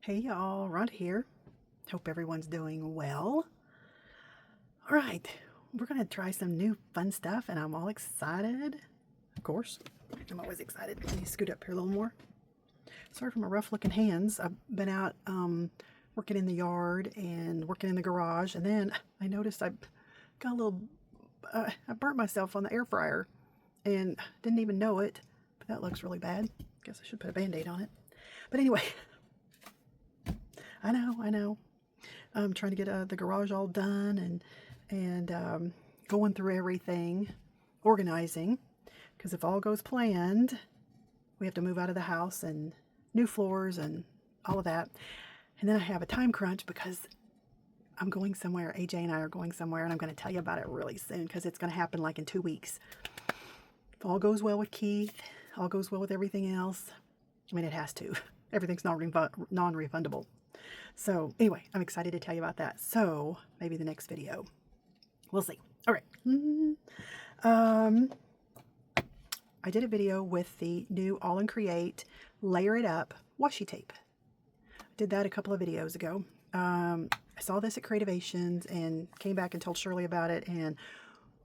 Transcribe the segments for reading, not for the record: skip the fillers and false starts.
Hey y'all, Rhonda here. Hope everyone's doing well. All right, we're gonna try some new fun stuff and I'm all excited. Of course, I'm always excited. Let me scoot up here a little more. Sorry for my rough looking hands. I've been out working in the yard and working in the garage, and then I noticed I got a little, I burnt myself on the air fryer and didn't even know it, but that looks really bad. Guess I should put a band-aid on it. But anyway, I know. I'm trying to get the garage all done and going through everything, organizing, because if all goes planned, we have to move out of the house and new floors and all of that. And then I have a time crunch because I'm going somewhere. AJ and I are going somewhere, and I'm going to tell you about it really soon because it's going to happen like in 2 weeks. If all goes well with Keith, all goes well with everything else. I mean, it has to. Everything's non-refundable. So anyway, I'm excited to tell you about that. So maybe the next video. We'll see. All right. I did a video with the new aall&create Layer It Up washi tape. I did that a couple of videos ago. I saw this at Creativations and came back and told Shirley about it. And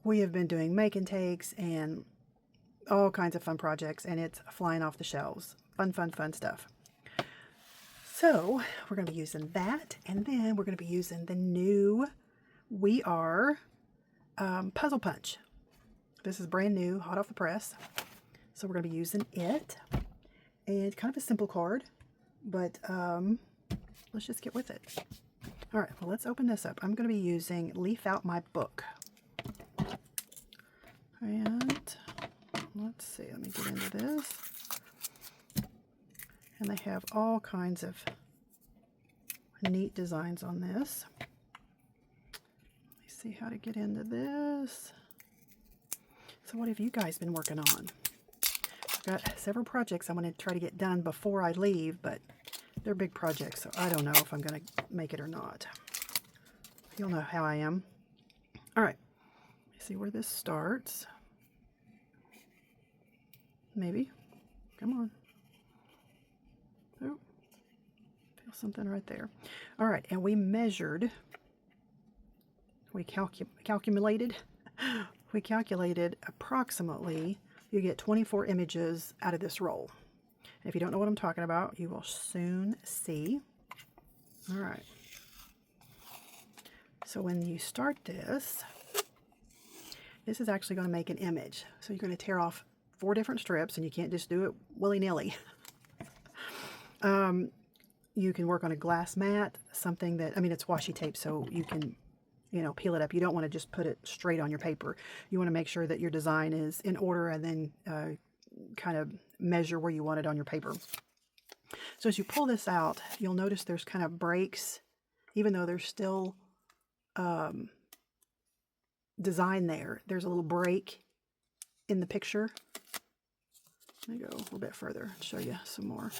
we have been doing make and takes and all kinds of fun projects, and it's flying off the shelves. Fun stuff. So we're going to be using that, and then we're going to be using the new We Are Puzzle Punch. This is brand new, hot off the press. So we're going to be using it, and it's kind of a simple card, but let's just get with it. All right, well, let's open this up. I'm going to be using Leaf Out My Book. And let's see, let me get into this. And they have all kinds of neat designs on this. Let me see how to get into this. So what have you guys been working on? I've got several projects I want to try to get done before I leave, but they're big projects, so I don't know if I'm going to make it or not. You'll know how I am. All right, let's see where this starts. Maybe. Come on. Oh, feel something right there. All right, and we measured, we calculated approximately, you get 24 images out of this roll. And if you don't know what I'm talking about, you will soon see. All right. So when you start this, this is actually going to make an image. So you're going to tear off 4 different strips, and you can't just do it willy-nilly. You can work on a glass mat, something that, I mean, it's washi tape, so you can, you know, peel it up. You don't want to just put it straight on your paper. You want to make sure that your design is in order, and then kind of measure where you want it on your paper. So as you pull this out, you'll notice there's kind of breaks, even though there's still design there. There's a little break in the picture. Let me go a little bit further and show you some more.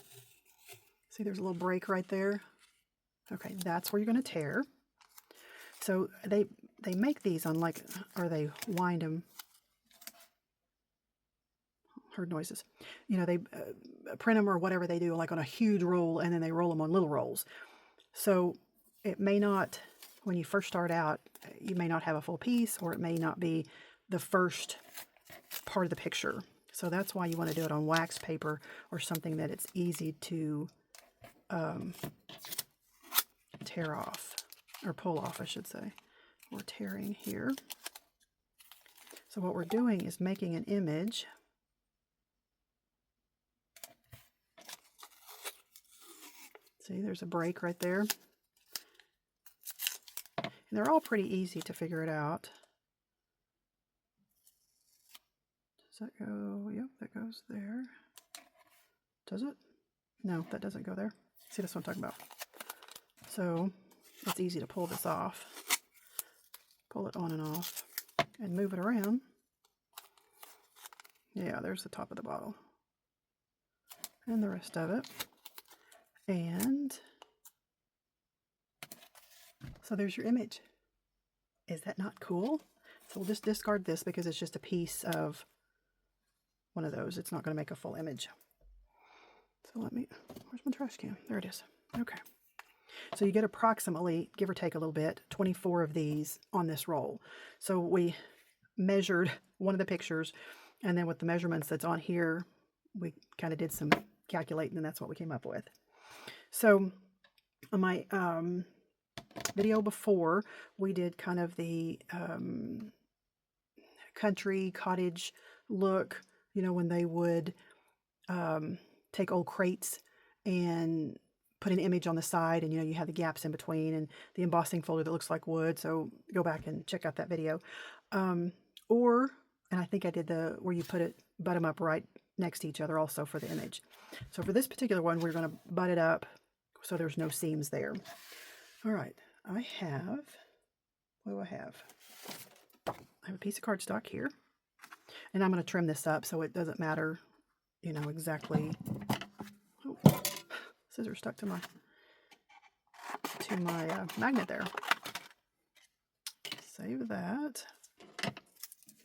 See, there's a little break right there. Okay, that's where you're going to tear. So they make these on, like, or they wind them. Heard noises. You know, they print them or whatever they do, like on a huge roll, and then they roll them on little rolls. So it may not, when you first start out, you may not have a full piece, or it may not be the first part of the picture. So that's why you want to do it on wax paper or something that it's easy to tear off, or pull off, I should say. We're tearing here. So what we're doing is making an image. See, there's a break right there. And they're all pretty easy to figure it out. Does that go? Yep, that goes there. Does it? No, that doesn't go there. See, that's what I'm talking about. So it's easy to pull this off. Pull it on and off and move it around. Yeah, there's the top of the bottle. And the rest of it. And so there's your image. Is that not cool? So we'll just discard this because it's just a piece of one of those. It's not going to make a full image. So let me, where's my trash can? There it is. Okay. So you get approximately, give or take a little bit, 24 of these on this roll. So we measured one of the pictures, and then with the measurements that's on here, we kind of did some calculating, and that's what we came up with. So on my video before, we did kind of the country cottage look, you know, when they would take old crates and put an image on the side, and you know, you have the gaps in between and the embossing folder that looks like wood. So go back and check out that video. And I think I did the where you butt them up right next to each other also for the image. So for this particular one, we're going to butt it up so there's no seams there. All right, I have, what do I have? I have a piece of cardstock here, and I'm going to trim this up so it doesn't matter, you know, exactly. Oh, scissors stuck to my magnet there. Save that. Get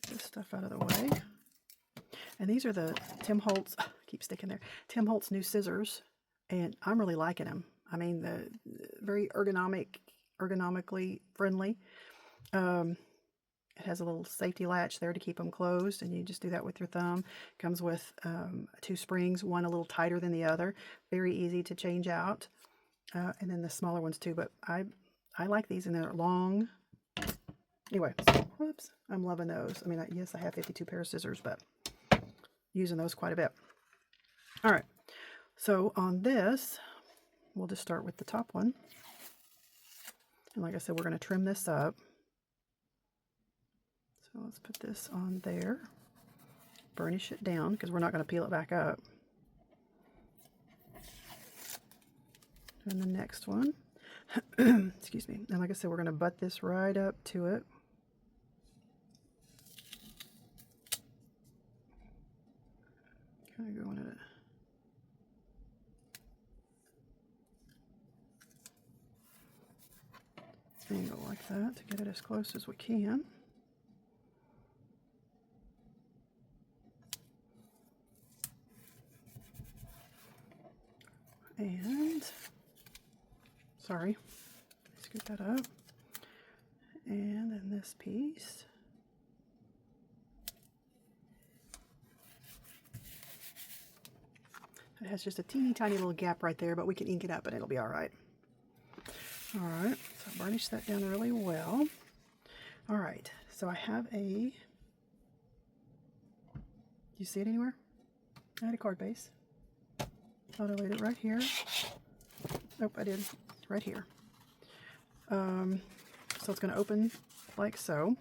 this stuff out of the way. And these are the Tim Holtz, keep sticking there, Tim Holtz new scissors, and I'm really liking them. I mean, the very ergonomically friendly. It has a little safety latch there to keep them closed, and you just do that with your thumb. It comes with 2 springs, one a little tighter than the other. Very easy to change out. And then the smaller ones too, but I like these, and they're long. Anyway, so, whoops, I'm loving those. I mean, yes, I have 52 pair of scissors, but using those quite a bit. All right, so on this, we'll just start with the top one. And like I said, we're going to trim this up. So let's put this on there. Burnish it down because we're not going to peel it back up. And the next one, excuse me, and like I said, we're going to butt this right up to it. Kind of going at it. Angle like that to get it as close as we can. And, sorry, scoot that up. And then this piece. It has just a teeny tiny little gap right there, but we can ink it up and it'll be all right. All right, so burnish that down really well. All right, so I have you see it anywhere? I had a card base. Thought I laid it right here. Nope, I did, right here. So it's gonna open like so.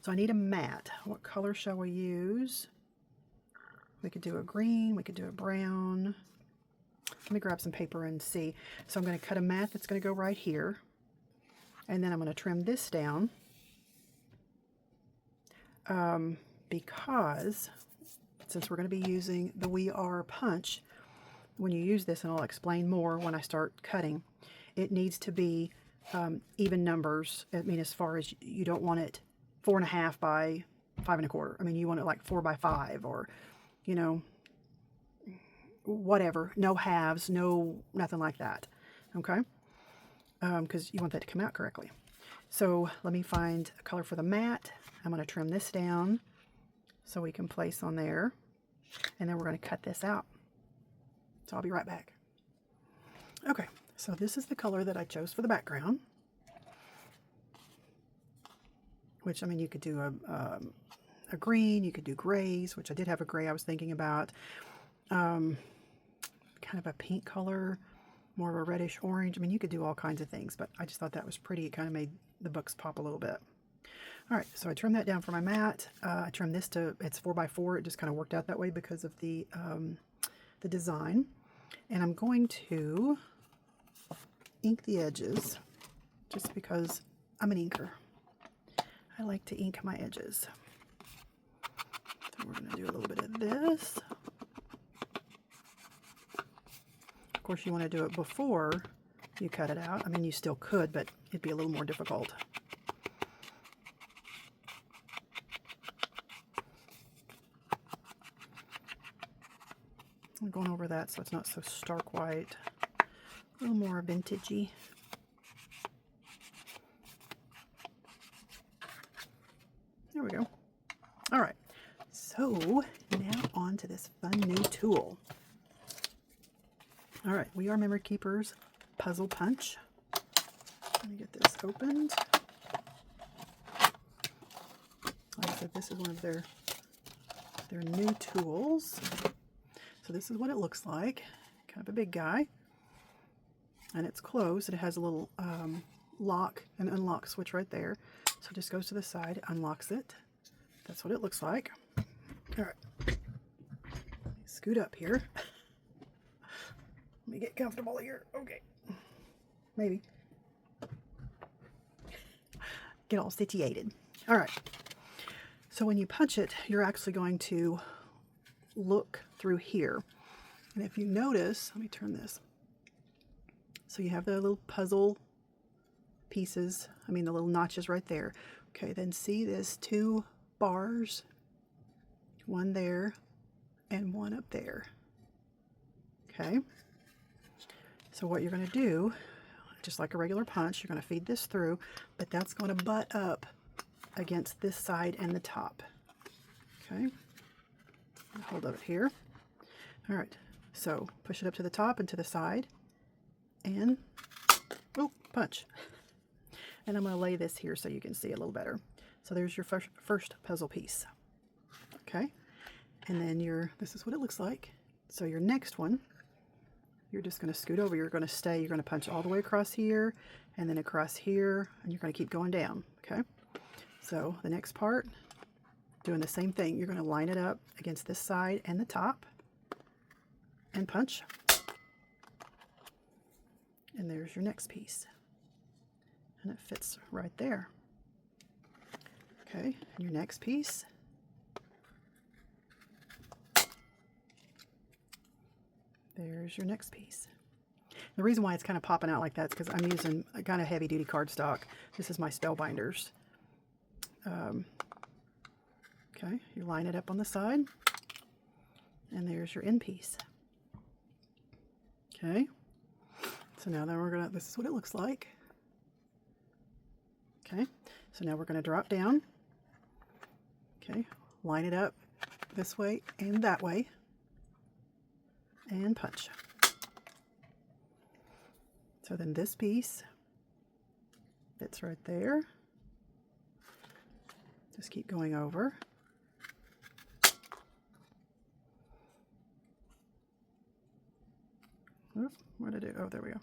So I need a mat. What color shall we use? We could do a green, we could do a brown. Let me grab some paper and see. So I'm going to cut a mat that's going to go right here. And then I'm going to trim this down. Because since we're going to be using the We Are punch, when you use this, and I'll explain more when I start cutting, it needs to be even numbers. I mean, as far as you don't want it 4.5 by 5 1/4. I mean, you want it like 4 by 5, or, you know, whatever, no halves, nothing like that, okay? Because you want that to come out correctly. So let me find a color for the mat. I'm going to trim this down so we can place on there, and then we're going to cut this out. So I'll be right back. Okay, so this is the color that I chose for the background, which, I mean, you could do a green, you could do grays, which I did have a gray I was thinking about. Kind of a pink color, more of a reddish orange. I mean, you could do all kinds of things, but I just thought that was pretty. It kind of made the books pop a little bit. All right, so I trimmed that down for my mat. I trimmed this to, it's 4 by 4. It just kind of worked out that way because of the design. And I'm going to ink the edges just because I'm an inker. I like to ink my edges. So we're going to do a little bit of this. Of course, you want to do it before you cut it out. I mean, you still could, but it'd be a little more difficult. I'm going over that so it's not so stark white. A little more vintagey. There we go. All right, so now on to this fun new tool. All right, We Are Memory Keepers Puzzle Punch. Let me get this opened. Like I said, this is one of their new tools. So this is what it looks like. Kind of a big guy. And it's closed. It has a little lock and unlock switch right there. So it just goes to the side, unlocks it. That's what it looks like. All right. Scoot up here. Let me get comfortable here. Okay. Maybe. Get all situated. All right. So when you punch it, you're actually going to look through here. And if you notice, let me turn this. So you have the little puzzle pieces, the little notches right there. Okay, then see this 2 bars, one there and one up there. Okay, so what you're going to do, just like a regular punch, you're going to feed this through, but that's going to butt up against this side and the top. Okay, hold it here. All right, so push it up to the top and to the side, and oh, punch. And I'm going to lay this here so you can see a little better. So there's your first puzzle piece. Okay, and then this is what it looks like. So your next one, you're just going to scoot over. You're going to punch all the way across here, and then across here, and you're going to keep going down. Okay, so the next part, doing the same thing. You're going to line it up against this side and the top, and punch. And there's your next piece. And it fits right there. Okay, and your next piece. There's your next piece. The reason why it's kind of popping out like that is because I'm using a kind of heavy duty cardstock. This is my Spellbinders. Okay, you line it up on the side, and there's your end piece. Okay, so now then this is what it looks like. Okay, so now we're going to drop down. Okay, line it up this way and that way, and punch. So then this piece fits right there. Just keep going over. Oop, what did I do? Oh, there we go.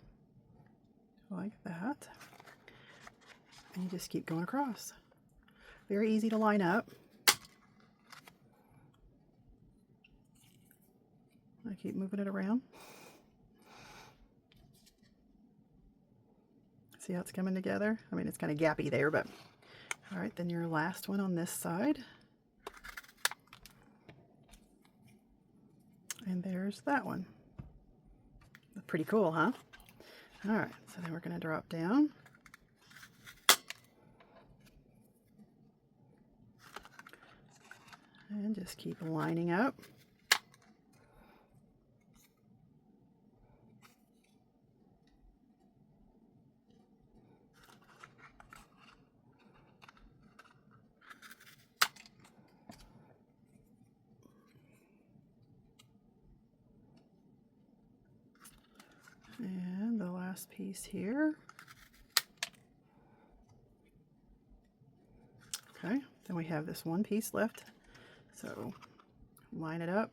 Like that. And you just keep going across. Very easy to line up. I keep moving it around. See how it's coming together? It's kind of gappy there, but all right, then your last one on this side. And there's that one. Pretty cool, huh? All right, so then we're going to drop down. And just keep lining up. And the last piece here. Okay, then we have this one piece left. So line it up.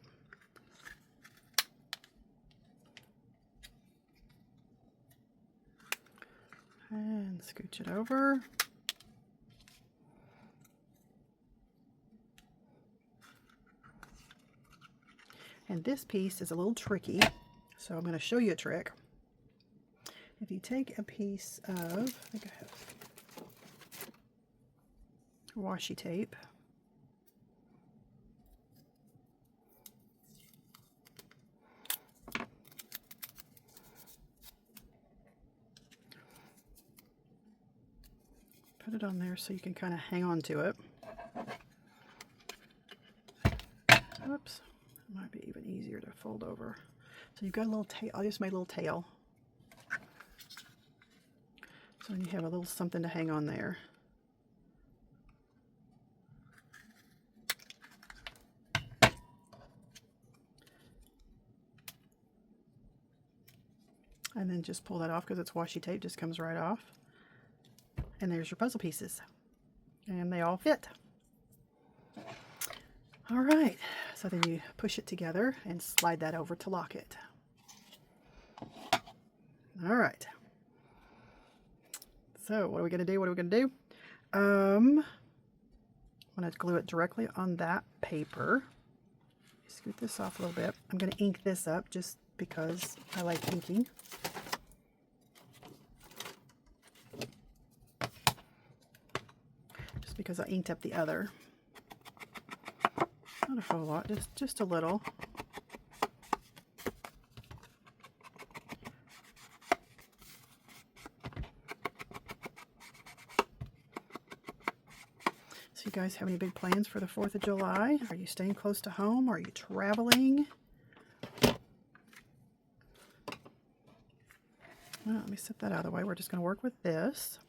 And scooch it over. And this piece is a little tricky, so I'm going to show you a trick. If you take a piece of, I think I have washi tape. Put it on there so you can kind of hang on to it. Oops, it might be even easier to fold over. So you've got a little tail. I just made a little tail. So you have a little something to hang on there. And then just pull that off because it's washi tape, just comes right off. And there's your puzzle pieces. And they all fit. All right, so then you push it together and slide that over to lock it. All right. So what are we going to do? What are we going to do? I'm going to glue it directly on that paper. Scoot this off a little bit. I'm going to ink this up just because I like inking. Just because I inked up the other. Not a whole lot, just a little. So you guys have any big plans for the 4th of July? Are you staying close to home? Are you traveling? Well, let me set that out of the way. We're just going to work with this.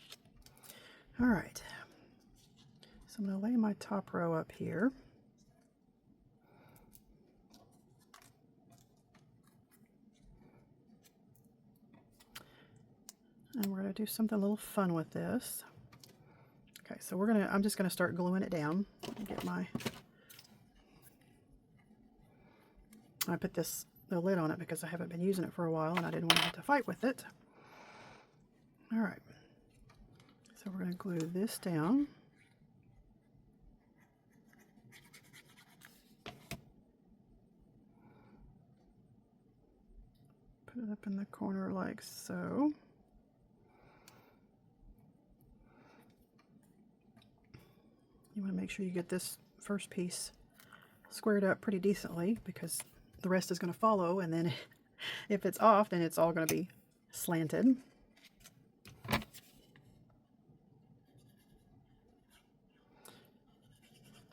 All right. So I'm going to lay my top row up here. And we're going to do something a little fun with this. Okay, so I'm just going to start gluing it down. Get I put the lid on it because I haven't been using it for a while and I didn't want to have to fight with it. All right, so we're going to glue this down. Put it up in the corner like so. You want to make sure you get this first piece squared up pretty decently because the rest is going to follow, and then if it's off, then it's all going to be slanted.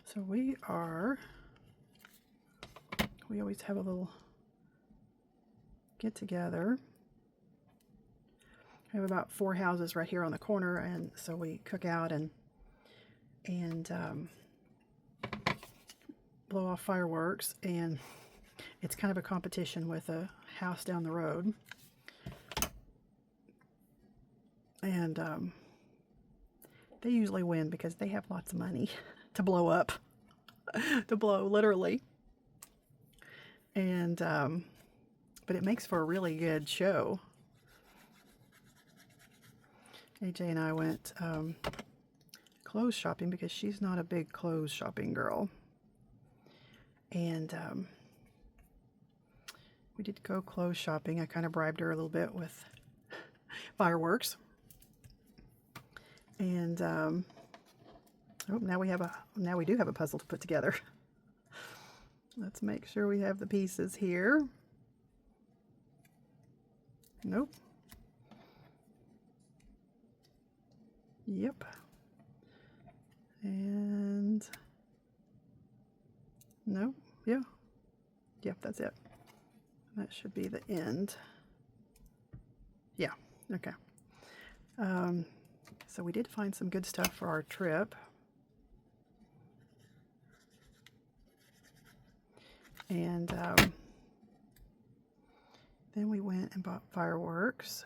So we always have a little get together. I have about 4 houses right here on the corner, and so we cook out and blow off fireworks, and it's kind of a competition with a house down the road. And they usually win because they have lots of money to blow up, to blow literally. And but it makes for a really good show. AJ and I went clothes shopping because she's not a big clothes shopping girl. And we did go clothes shopping. I kind of bribed her a little bit with fireworks. And oh, now we do have a puzzle to put together. Let's make sure we have the pieces here. Nope. Yep. And no, yeah. Yep, that's it. That should be the end. Yeah, okay. So we did find some good stuff for our trip. And then we went and bought fireworks.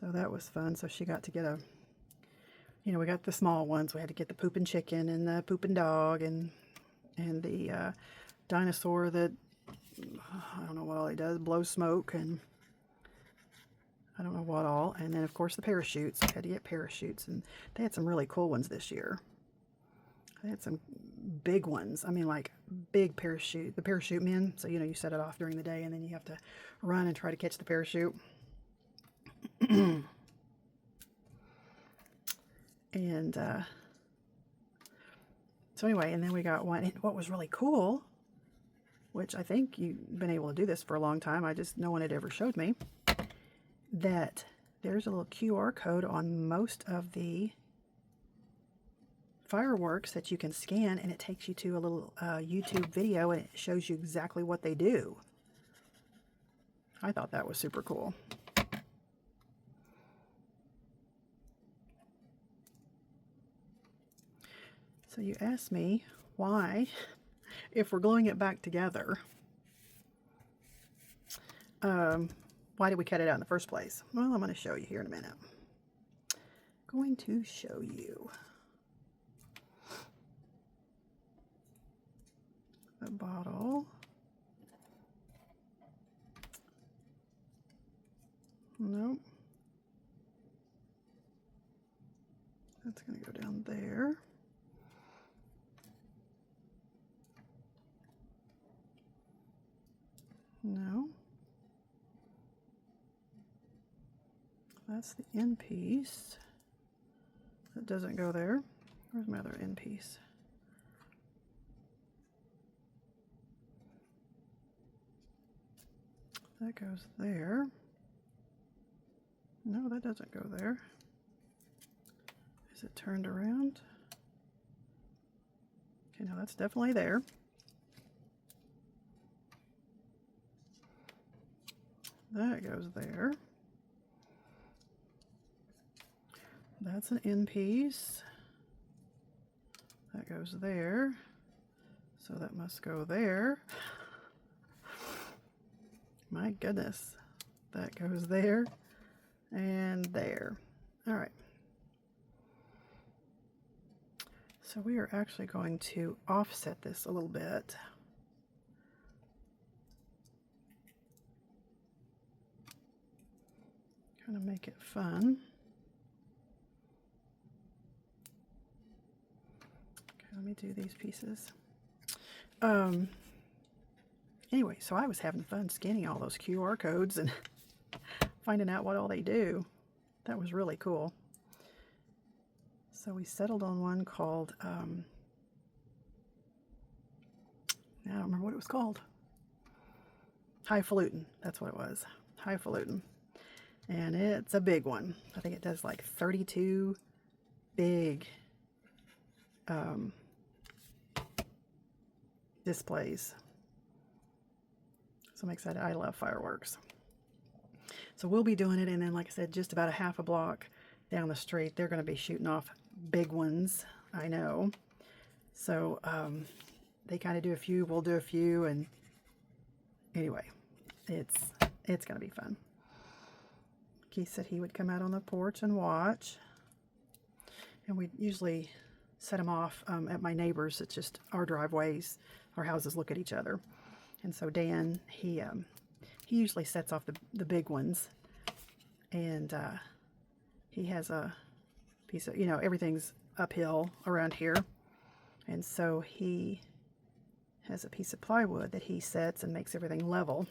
So that was fun. So she got to get we got the small ones. We had to get the pooping chicken and the pooping dog and the dinosaur that, I don't know what all he does, blows smoke, and I don't know what all. And then, of course, the parachutes. We had to get parachutes, and they had some really cool ones this year. They had some big ones. I mean, like big parachute, the parachute men. So, you set it off during the day, and then you have to run and try to catch the parachute. And so anyway, and then we got one. And what was really cool, which I think you've been able to do this for a long time, no one had ever showed me, that there's a little QR code on most of the fireworks that you can scan, and it takes you to a little YouTube video, and it shows you exactly what they do. I thought that was super cool. So you asked me why, if we're gluing it back together, why did we cut it out in the first place? Well, I'm going to show you here in a minute. Going to show you the bottle. Nope. That's going to go down there. No. That's the end piece. That doesn't go there. Where's my other end piece? That goes there. No, that doesn't go there. Is it turned around? Okay, now that's definitely there. That goes there. That's an end piece. That goes there. So that must go there. My goodness. That goes there and there. All right. So we are actually going to offset this a little bit. Kind of make it fun. Okay, let me do these pieces. Anyway, so I was having fun scanning all those QR codes and finding out what all they do. That was really cool. So we settled on one called, I don't remember what it was called. Highfalutin, that's what it was. Highfalutin. And it's a big one. I think it does like 32 big displays. So I'm excited. I love fireworks. So we'll be doing it, and then like I said, just about a half a block down the street, they're going to be shooting off big ones. I know. So they kind of do a few, we'll do a few, and anyway, it's going to be fun. Keith said he would come out on the porch and watch, and we usually set them off at my neighbors. It's just our driveways, our houses look at each other, and so Dan, he usually sets off the big ones, and he has a piece of, everything's uphill around here, and so he has a piece of plywood that he sets and makes everything level.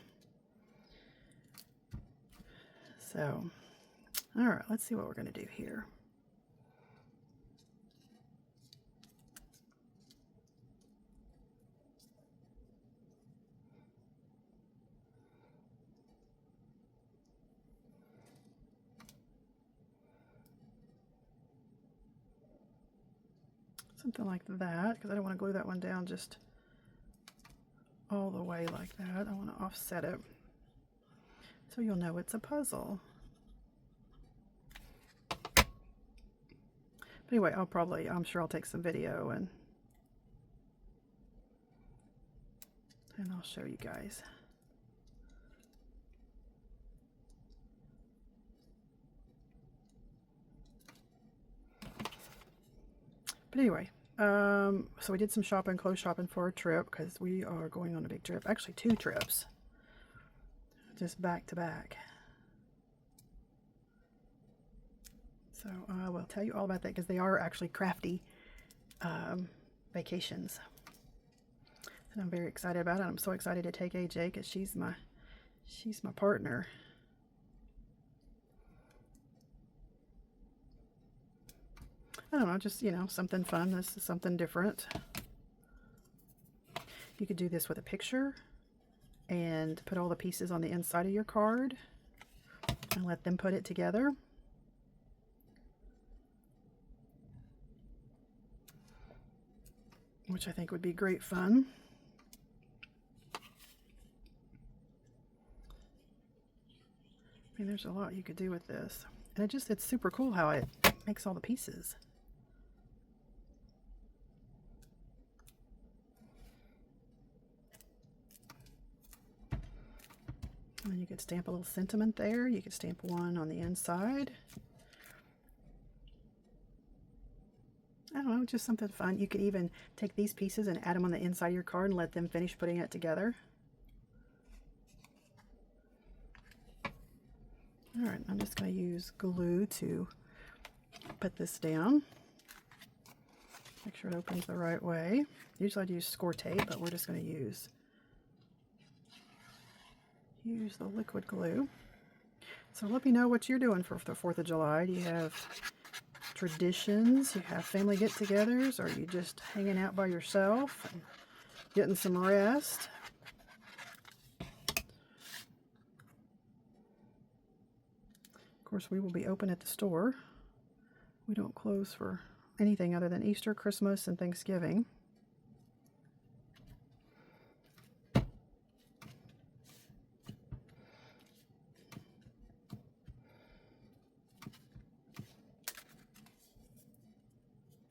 So, all right, let's see what we're going to do here. Something like that, because I don't want to glue that one down just all the way like that. I want to offset it so you'll know it's a puzzle. But anyway, I'm sure I'll take some video and I'll show you guys. But anyway, so we did some shopping, clothes shopping for a trip, because we are going on a big trip. Actually, 2 trips. Just back to back. So I will tell you all about that, because they are actually crafty vacations. And I'm very excited about it. I'm so excited to take AJ, because she's my partner. I don't know, just, something fun. This is something different. You could do this with a picture and put all the pieces on the inside of your card and let them put it together. Which I think would be great fun. I mean, there's a lot you could do with this. And it's super cool how it makes all the pieces. And you could stamp a little sentiment there. You could stamp one on the inside. I don't know, just something fun. You could even take these pieces and add them on the inside of your card and let them finish putting it together. All right, I'm just going to use glue to put this down. Make sure it opens the right way. Usually I'd use score tape, but we're just going to use the liquid glue. So let me know what you're doing for the 4th of July. Do you have traditions? You have family get-togethers? Or are you just hanging out by yourself and getting some rest? Of course, we will be open at the store. We don't close for anything other than Easter, Christmas, and Thanksgiving.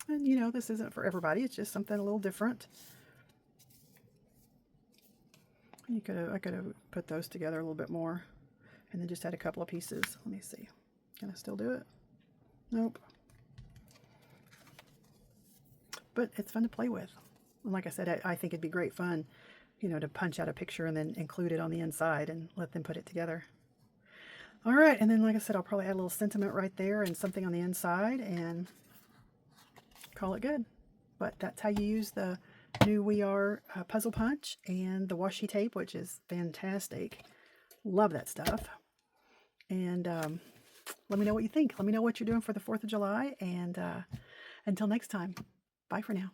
And you know, this isn't for everybody. It's just something a little different. I could have put those together a little bit more and then just had a couple of pieces. Let me see. Can I still do it? Nope. But it's fun to play with. And like I said, I think it'd be great fun, you know, to punch out a picture and then include it on the inside and let them put it together. All right, and then like I said, I'll probably add a little sentiment right there and something on the inside and call it good. But that's how you use the new We Are puzzle punch and the washi tape, which is fantastic. Love that stuff. And let me know what you think. Let me know what you're doing for the 4th of July. And until next time, bye for now.